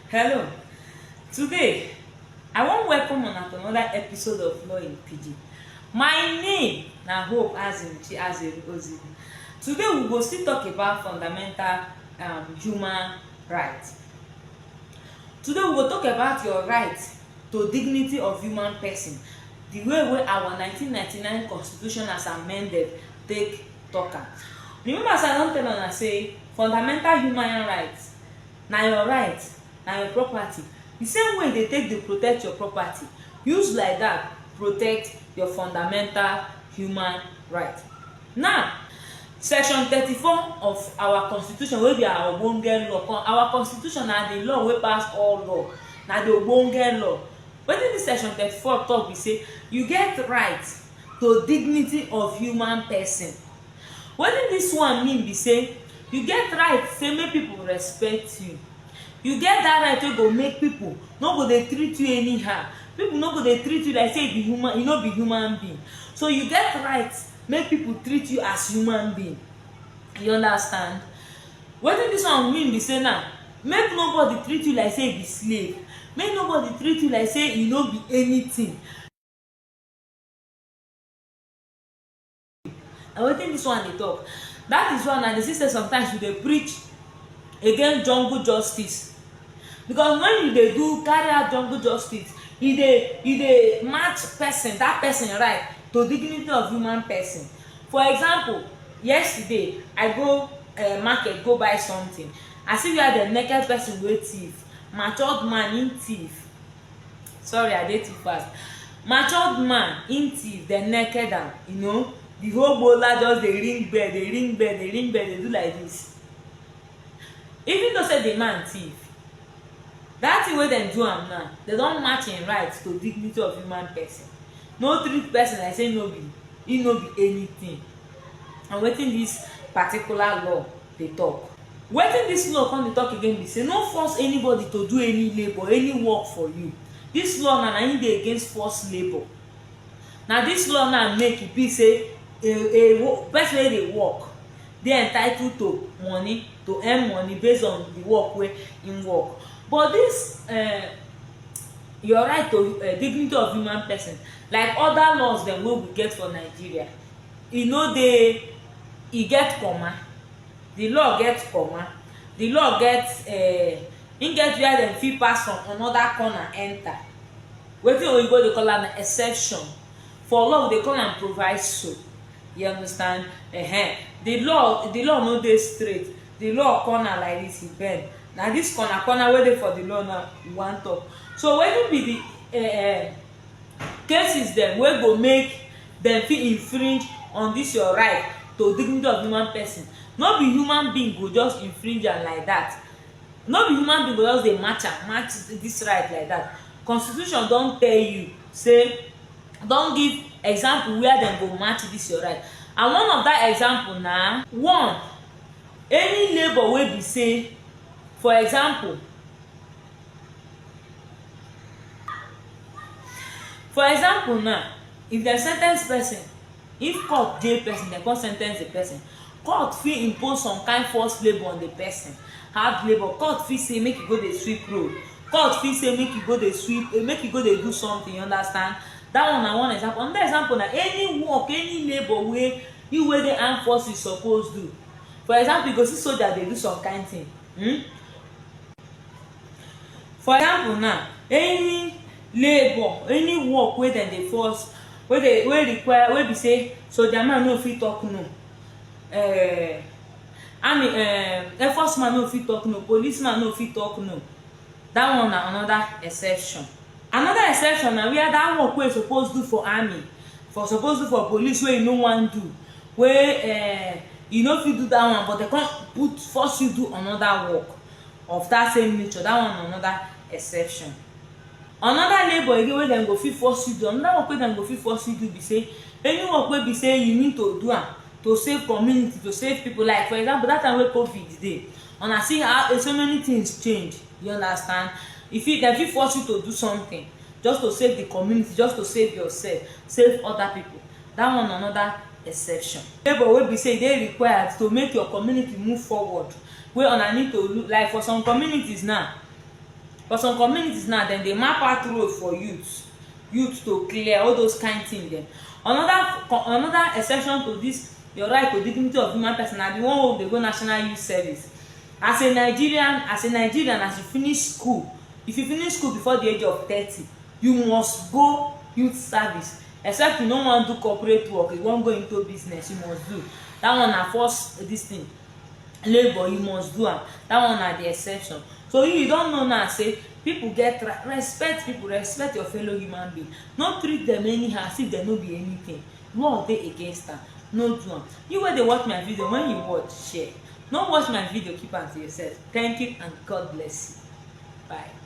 Hello. Today, I wan welcome una to another episode of Law in Pidgin. My name na Hope Azimchi Azeri. Today we go still talk about fundamental human rights. Today we go talk about your right to dignity of human person, the way wey our 1999 constitution as amended take talk am. Remember as I don tell una say fundamental human rights na your right, na your property. The same way they take dey protect your property, use like that protect your fundamental human right. Now, section 34 of our constitution wey be our ogbonge law. Our constitution na the law wey pass all law, na the ogbonge law. Wetin dis section 34 talk be say you get right to dignity of human person. Wetin dis one mean be say you get right say make people respect you. You get that right wey go make people no go dey treat you anyhow. People no go dey treat you like say you no be human being. So you get right make people treat you as human being. You understand? Wetin dis one mean be say now make nobody treat you like say you be slave. Make nobody treat you like say you no be anything. And wetin dis one dey talk? That is why na dey see say sometimes you dey preach against jungle justice, because when you dey do carry out jungle justice, you dey match person, that person right to dignity of human person. For example, yesterday I go market go buy something. I see where the naked person wey thief, matured man in thief. Sorry, I dey too fast. Matured man in thief, dem naked am, the whole bola just dey ring bell, dey do like this. Even though say the man thief, that thing wey dem do am now, dem don match im right to dignity of human person. No treat person like say he no be anything. And wetin dis particular law dey talk? Wetin dis law come dey talk again be say no force anybody to do any labour, any work for you. Dis law na im dey against forced labour. Na dis law now make e be say a person wey dey work dey entitled to money, to earn money based on the work wey im work. But this your right to dignity of human person, like other laws dem wey we get for Nigeria, e get comma. The law get comma. The law get im get where dem fit pass from another corner enter. Wetin oyibo dey call am na exception. For law we dey call am proviso. You understand? The law no dey straight. The law corner like this, e bend. Na this corner wey dey for the law now we wan talk. So wetin be the cases dem wey go make dem fit infringe on this your right to dignity of human person? No be human being go just infringe am like that. No be human being go just dey match this right like that. Constitution don tell you say, don give example where dem go match this your right. And one of that example na one, any labour wey be say, for example now, if dem sen ten ce person, if court jail person, dem come sen ten ce the person, court fit impose some kind forced labour on the person. Hard labour. Court fit say make you go dey sweep road. Court fit say make you go dey sweep, make you go dey do something. You understand? That one na one example. Another example na any work, any labour wey you wey dey armed forces suppose do. For example, you go see soldier dey do some kind thing. For example now, any labour, any work wey dem dey force, wey require, wey be say soldier man no fit talk no, air force man no fit talk no, policeman no fit talk no. That one na another exception. Another exception na where that work wey you suppose do for army, suppose do for police wey you no wan do, wey you no fit do that one, but dem come force you do another work of that same nature. That one na another exception. Another labour again wey dem go fit force you do, another work wey dem go fit force you do be say any work wey be say you need to do am to save community, to save people. Like for example, that time wey COVID dey, una see how so many things change. You understand? Dem fit force you to do something just to save the community, just to save yourself, save other people. That one na another exception. Labour wey be say e dey required to make your community move forward, wey una need to look. Like for some communities now, For some communities now, dem dey map out road for youth to clear all those kind things dem. Another exception to this your right to dignity of human person na the one wey dey go national youth service. As a Nigerian, as you finish school, if you finish school before the age of 30, you must go youth service. Except you no wan do corporate work, you wan go into business, you must do that one. Na first this thing, labour, you must do am. That one na the exception. So you don know now say people get respect your fellow human being. No treat them anyhow as if dem no be anything. Law dey against am, no do am. You wey dey watch my video, when you watch, share. No watch my video, keep am to yourself. Thank you and God bless you. Bye.